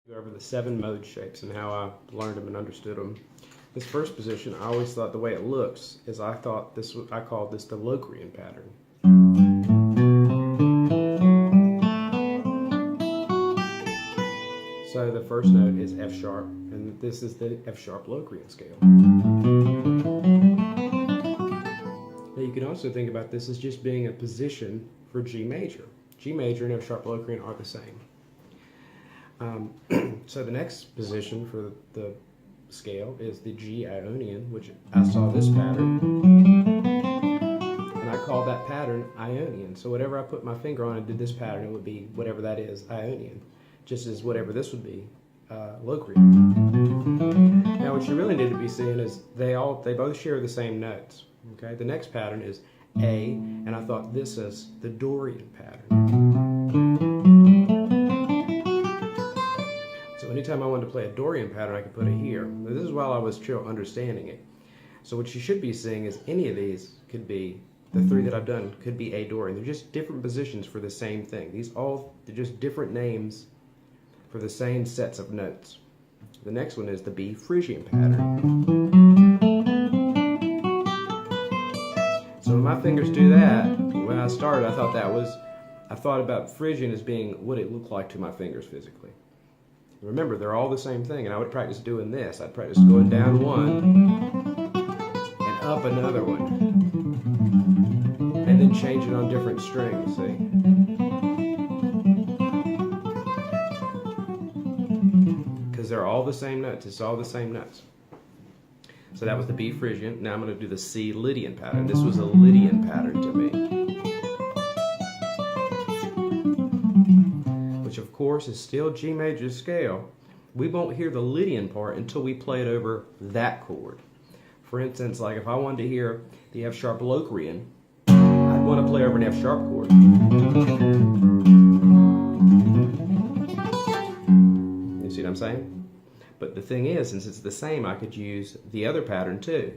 Go over the 7 mode shapes and how I learned them and understood them. This first position, I always thought the way it looks is I called this the Locrian pattern. So the first note is F sharp, and this is the F sharp Locrian scale. Now you can also think about this as just being a position for G major. G major and F sharp Locrian are the same. So the next position for the scale is the G Ionian, which I saw this pattern, and I called that pattern Ionian. So whatever I put my finger on and did this pattern, it would be whatever that is, Ionian, just as whatever this would be, Locrian. Now what you really need to be seeing is they both share the same notes. Okay, the next pattern is A, and I thought this is the Dorian pattern. Anytime I wanted to play a Dorian pattern, I could put it here. Now, this is while I was still understanding it. So what you should be seeing is any of these could be, the 3 that I've done, could be A Dorian. They're just different positions for the same thing. They're just different names for the same sets of notes. The next one is the B Phygian pattern. So when my fingers do that, when I started, I thought about Phrygian as being what it looked like to my fingers physically. Remember, they're all the same thing, and I would practice doing this. I'd practice going down one and up another one, and then changing on different strings, see? Because they're all the same notes. It's all the same notes. So that was the B Phygian. Now I'm going to do the C Lydian pattern. This was a Lydian pattern to me, which of course is still G major scale. We won't hear the Lydian part until we play it over that chord. For instance, like if I wanted to hear the F sharp Locrian, I'd want to play over an F sharp chord. You see what I'm saying? But the thing is, since it's the same, I could use the other pattern too.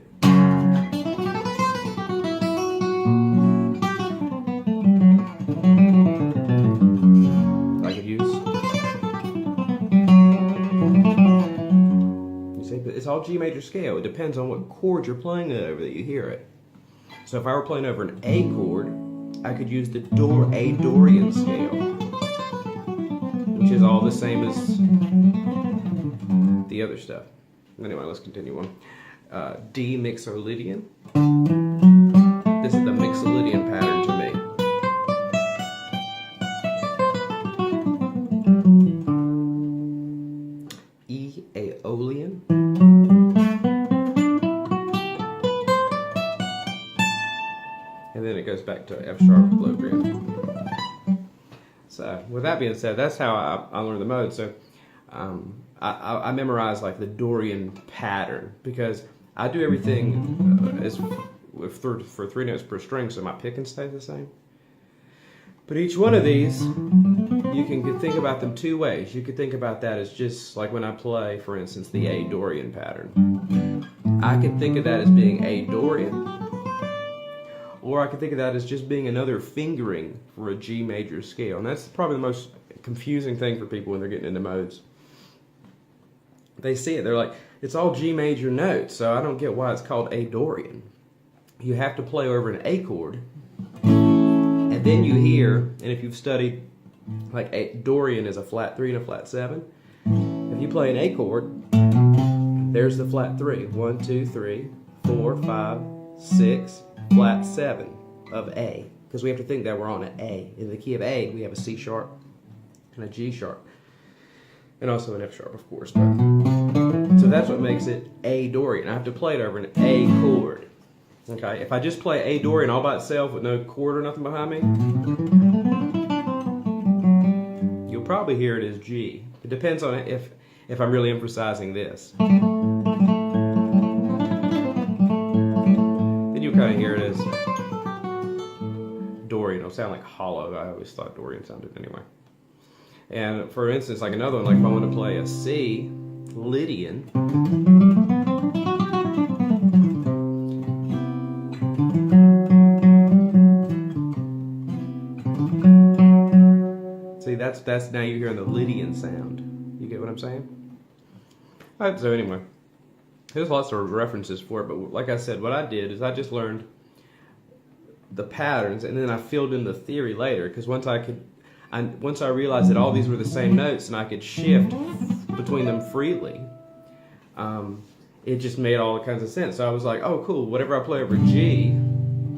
It's all G major scale. It depends on what chord you're playing it over that you hear it. So if I were playing over an A chord, I could use the A Dorian scale, which is all the same as the other stuff. Anyway, let's continue on. D Mixolydian. This is the Mixolydian pattern to me. E AEOLIan. And then it goes back to F sharp Locrian. So with that being said, that's how I learned the mode. So I memorized like the Dorian pattern because I do everything for 3 notes per string, so my picking stays the same. But each one of these, you can think about them 2 ways. You could think about that as just like when I play, for instance, the A Dorian pattern. I could think of that as being A Dorian, or I could think of that as just being another fingering for a G major scale. And that's probably the most confusing thing for people when they're getting into modes. They see it, they're like, it's all G major notes, so I don't get why it's called A Dorian. You have to play over an A chord, and then you hear, and if you've studied, like A Dorian is a flat 3 and a flat 7. If you play an A chord, there's the flat 3. 1, 2, 3, 4, 5, 6, flat 7 of A. Because we have to think that we're on an A. In the key of A, we have a C sharp and a G sharp. And also an F sharp, of course. So that's what makes it A Dorian. I have to play it over an A chord. Okay, if I just play A Dorian all by itself with no chord or nothing behind me, you'll probably hear it as G. It depends on if I'm really emphasizing this. Then you'll kind of hear it as Dorian. It'll sound like hollow. I always thought Dorian sounded anyway. And for instance, like another one, like if I want to play a C Lydian, see, that's now you're hearing the Lydian sound. You get what I'm saying? Alright, so anyway, there's lots of references for it, but like I said, what I did is I just learned the patterns, and then I filled in the theory later, because once I realized that all these were the same notes and I could shift between them freely, it just made all kinds of sense. So I was like, oh cool, whatever I play over G,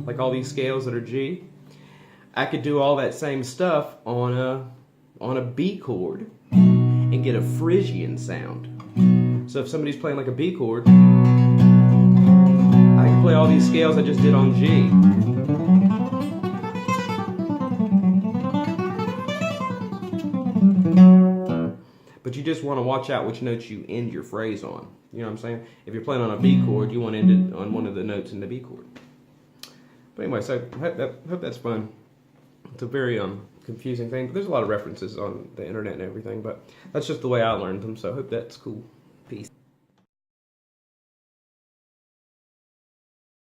like all these scales that are G, I could do all that same stuff on a B chord and get a Phrygian sound. So if somebody's playing like a B chord, I can play all these scales I just did on G. But you just want to watch out which notes you end your phrase on. You know what I'm saying? If you're playing on a B chord, you want to end it on one of the notes in the B chord. But anyway, so I hope that's fun. It's a very confusing thing. There's a lot of references on the internet and everything, but that's just the way I learned them, so I hope that's cool.